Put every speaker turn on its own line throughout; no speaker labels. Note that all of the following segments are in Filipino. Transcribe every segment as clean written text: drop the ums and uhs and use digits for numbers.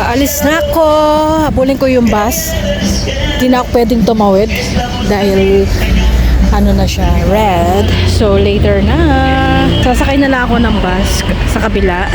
Aalis na ako. Habulin ko yung bus. Hindi na ako pwedeng tumawid dahil ano na siya, red. So later na. Sasakay na lang ako ng bus sa kabila.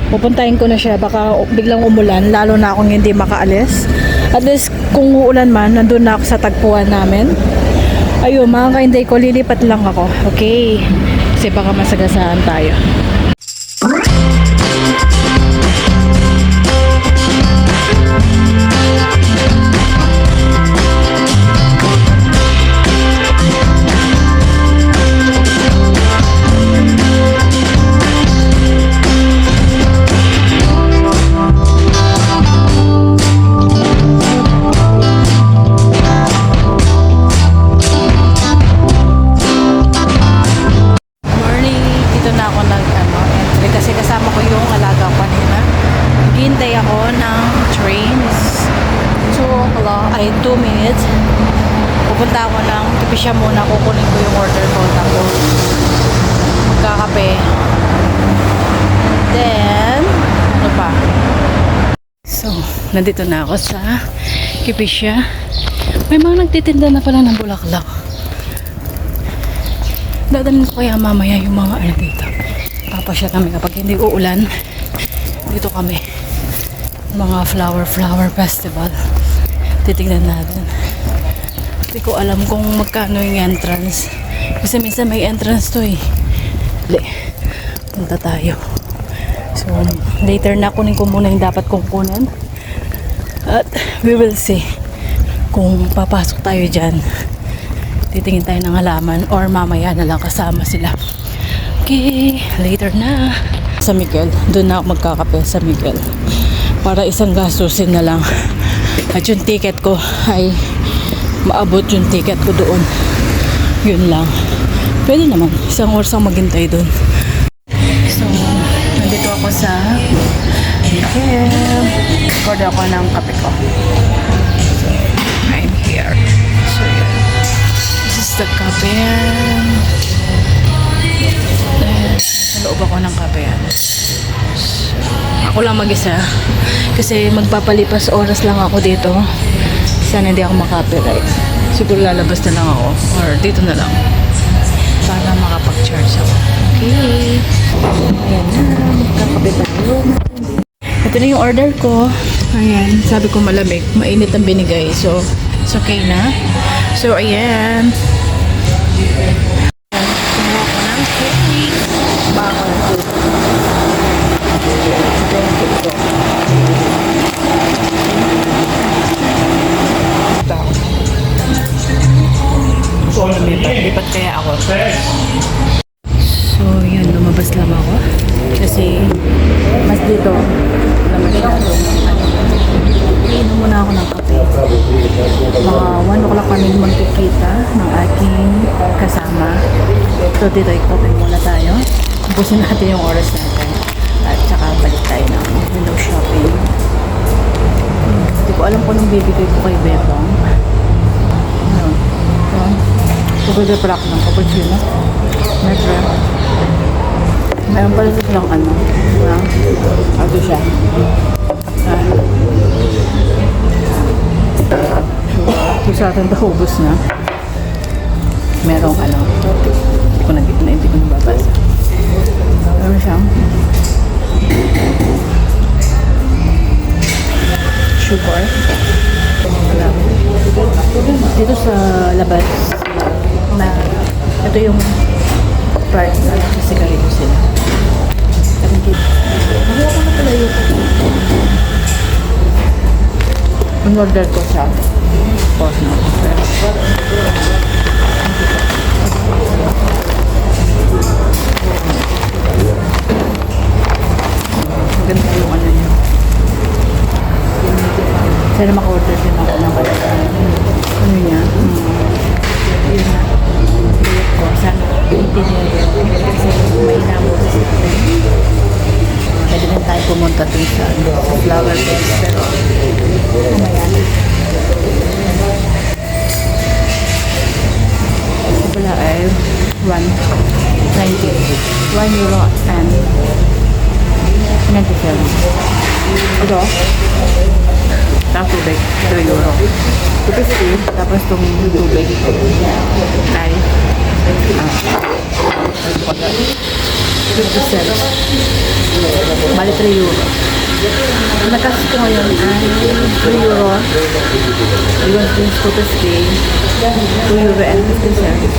Pupuntahin ko na siya. Baka biglang umulan, lalo na akong hindi makaalis. At least kung uulan man, nandun na ako sa tagpuan namin. Ayun, mga kainday ko, lilipat lang ako. Okay? Kasi baka masagasaan tayo. Hintay ako ng trains. 2 minutes. Pupunta ako ng Kipisya muna. Kukunin ko yung order ko. Tapos magkakape. Then ano pa? So, nandito na ako sa Kipisya. May mga nagtitinda na pala ng bulaklak. Dadalhin ko kaya mamaya yung mga ano dito. Papasya kami kapag hindi uulan. Dito kami. Mga flower festival. Titignan natin. Hindi ko alam kung magkano yung entrance. Kasi minsan may entrance to eh. Punta tayo. So, later na kunin ko muna yung dapat kong kunin. At we will see kung papasok tayo dyan. Titingin tayo ng halaman or mamaya na lang kasama sila. Okay, later na. Sa Miguel, doon na ako magkakape sa Miguel. Para isang gastusin na lang. At yung ticket ko ay maabot yung ticket ko doon. Yun lang. Pwede naman. Isang oras ang maghintay doon. So, nandito ako sa Miguel. Record ako ng kape ko. So, I'm here. So, yun. This is the kape. Sa loob ako ng kape. Ako lang mag-isa kasi magpapalipas oras lang ako dito. Sana hindi ako makapiright. Siguro lalabas na lang ako or dito na lang para makapag-charge ako. Okay, ayan na, magkakape tayo. Ito na yung order ko. Ayan, sabi ko malamig, mainit ang binigay, so it's okay na. So ayan, kumuha ko ng cake. Bako na cake. Lipat kaya ako. So yun, lumabas lang ako kasi mas dito na masyado. Inom muna ako ng kape. Mga 1 o'clock kami magkikita ng aking kasama. So dito ikape muna tayo. Ubusin natin yung oras natin. At saka balik tayo ng window shopping. Hindi ko alam kung anong bibigay ko kay Bebong. Pagkada pala ako ng cappuccino. Mayroon pala silang ano. Ito siya. So, sa atin ubos na. Merong ano. Hindi ko nababasa. Meron siyang sugar. Dito sa labas na ito yung part na sigarilyo sila. Nakuha ko na pala yung in-order ko siya. Pause na. Maganda yung ano niya. Sana maka-order din ako ng ano niya. Yun na. Biyot ko. Sana intindihan yun. Kasi may inamo sa atin. Pwede rin tayo pumunta dun sa flower bed. Pero mamaya na. Ito pala ay 1.90. 1 euro and 97. Ito. Tapos tubig, 2 euro. 250, tapos itong tubig. Ay, 50 cents. Bali 3 euro. Ang nagkasis ko ngayon ay 3 euro. Ayun, yung 250. 2 euro and 50 cents.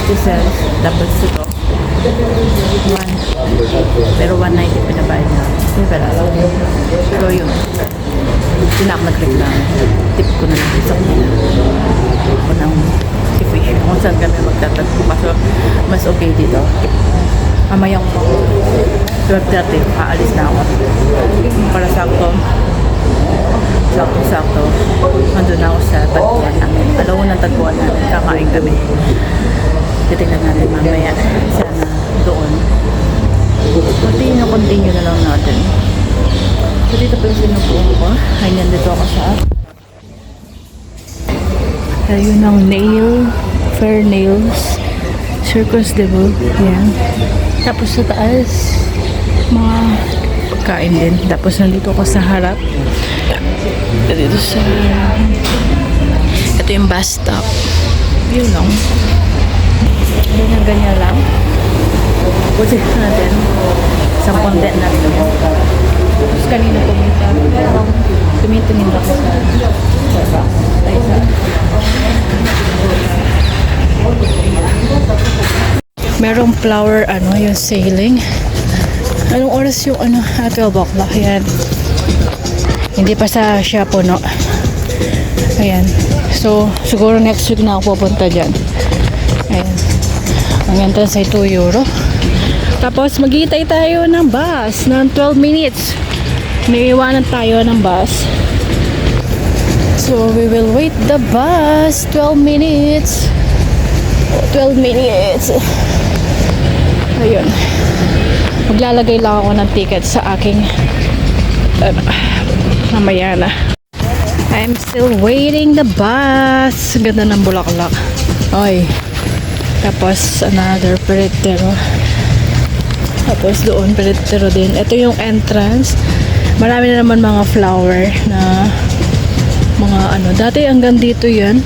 50 cents. Tapos ito. 1. Pero 190 pinabayad na. Yung peraso. So yun. Hindi na ako nag-reclam. Tip ko na lang sa kanila. Ako ng fish. Kung saan kami magtatagpo. Kaso mas okay dito. Mamayang 12:30. Aalis na ako. Para sakto. Sakto. Nandun na ako sa tagpuan namin. Alaw ng tagpuan namin. Kakain kami. Titignan natin mamaya. Sana doon. Continue na lang natin. So dito pa yung sinubuan ko. Ay, nandito ako sa ayun ang nail. Fair nails. Circus de Bull. Yan. Tapos sa taas, mga pagkain din. Tapos nandito ako sa harap. Dito sa ito yung bus stop. Yun lang. Ganyan lang. Pusin natin. Isang content natin. Tapos kanina tumingin ako sa merong flower yung sailing. Anong oras yung 12 o'clock yan. Hindi pa siya puno. Ayan. So siguro next week na ako pupunta dyan. Ayan. Ang entrance ay 2 euro. Tapos maghihintay tayo ng bus ng 12 minutes. May iwanan tayo ng bus. So we will wait the bus 12 minutes. 12 minutes. Ayun. Maglalagay lang ako ng ticket sa aking mamaya na. I'm still waiting the bus. Ganda ng bulaklak. Oy. Tapos another peritero. Tapos doon peritero din. Ito yung entrance. Marami na naman mga flower na mga dati hanggang dito yan.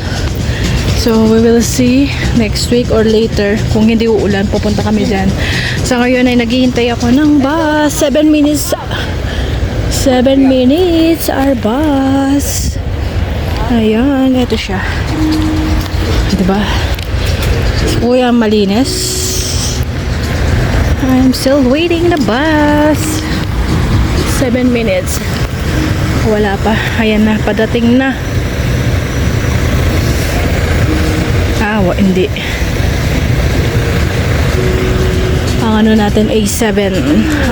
So we will see next week or later. Kung hindi uulan, pupunta kami dyan. Sa ngayon ay naghihintay ako ng bus. 7 minutes. 7 minutes our bus. Ayan, ito siya. Diba? Kuya, malinis. I'm still waiting the bus. 7 minutes. Wala pa. Ayan na, padating na. Hindi. Ang natin A7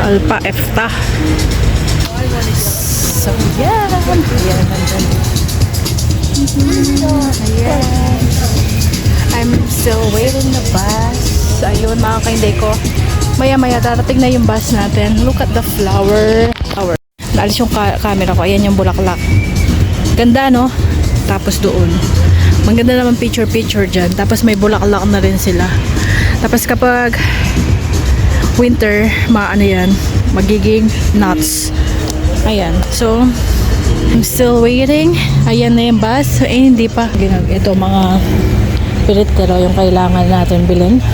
Alpha EFTA. So, yan. Ayan. I'm still waiting the bus. Ayun, mga kainday ko. Maya-maya, darating na yung bus natin. Look at the flower. Naalis yung camera ko. Ayan yung bulaklak. Ganda, no? Tapos doon. Maganda naman picture dyan. Tapos may bulaklak na rin sila. Tapos kapag winter, yan, magiging nuts. Ayan. So, I'm still waiting. Ayan na yung bus. Hindi pa. Ito mga piritero yung kailangan natin bilhin.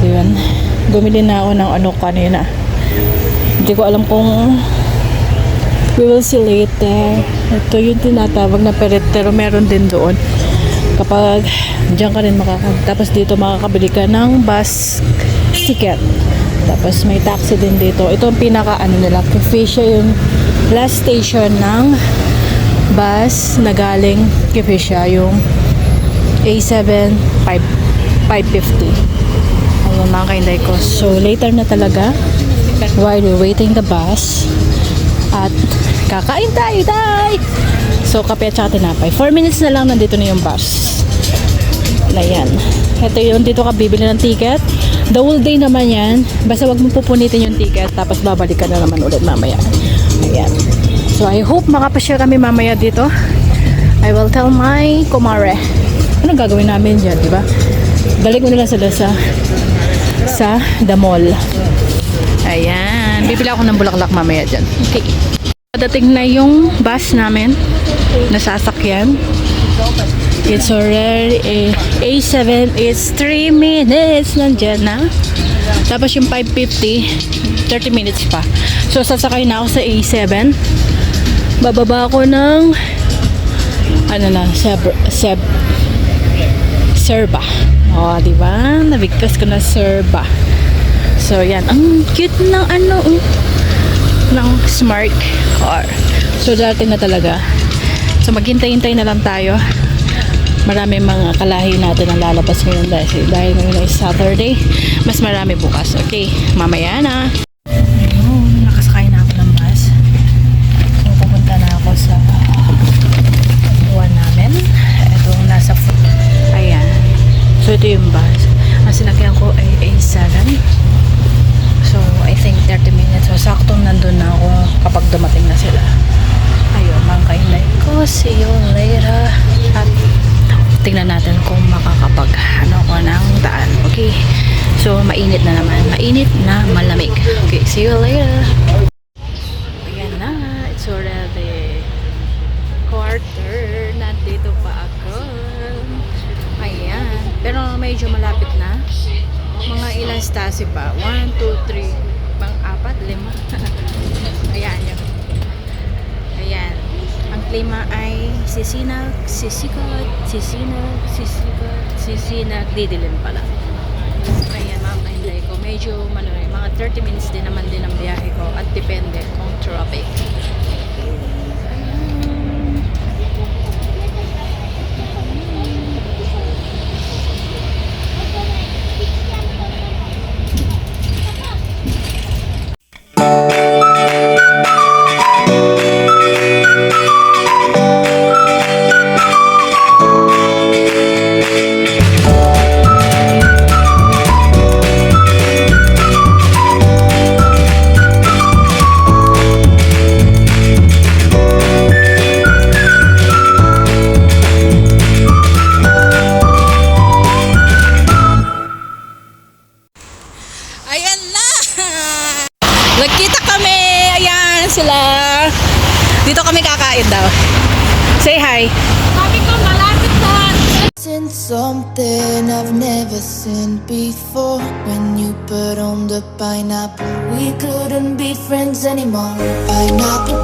Ayan. Bumili na ako ng kanina. Hindi ko alam kung we will see later. Ito yung tinatawag na peritero. Meron din doon. Kapag dyan ka rin tapos dito makakabili ka ng bus ticket. Tapos may taxi din dito. Ito ang pinaka nila. Kifisha yung last station ng bus na galing Kifisha. Yung A7 550. Ayun mga kainday ko. So later na talaga while we're waiting the bus. At kakain tayo, day! So, kape at saka tinapay. 4 minutes na lang, nandito na yung bus. Na yan. Ito yung dito ka bibili ng ticket. The whole day naman yan. Basta wag mo pupunitin yung ticket. Tapos babalik ka na naman ulit mamaya. Ayan. So, I hope makapashare kami mamaya dito. I will tell my kumare. Anong gagawin namin dyan, diba? Balik mo nila sila sa the mall. Ayan. Bibili ako ng bulaklak mamaya dyan. Okay. Dadating na yung bus namin. Nasasakyan. It's already A7 is 3 minutes. Nandiyan na. Tapos yung 5:50, 30 minutes pa. So sasakay na ako sa A7. Bababa ako ng Serba. Oh, di ba? Nabigkas ko na Serba. So yan, ang cute ng ng smart car. So dati na talaga. So maghintay-hintay na lang tayo. Marami mga kalahi natin ang lalabas ngayon dahil ngayon ay Saturday. Mas marami bukas. Okay, mamaya na. Ayun, nakasakay na ako ng bus. So pupunta na ako sa buwan namin. Ito nasa ayan. So ito yung bus. Ang sinakyan ko ay A7. So I think 30 minutes. So saktong nandun na ako kapag dumating na sila. Ayun, mga kainay ko. See you later. At tingnan natin kung makakapag ko ng daan. Okay. So mainit na naman. Mainit na malamig. Okay, see you later. Ayan na. It's already quarter. Nandito pa ako. Ayan. Pero medyo malapit na. Mga ilang stasi pa. 1, 2, 3. Pang-apat, 5. Ayan yun. Ayan. Ang klima ay sisinag, didilim pala. Ayan, mamahinday ko. Medyo, mga 30 minutes din naman din ang biyahe ko. At depende kung traffic. Ayan na! Nagkita kami! Ayan sila! Dito kami kakain daw. Say hi!
Sabi ko, malapit na!
Seen something I've never seen before. When you put on the pineapple, we couldn't be friends anymore. Pineapple,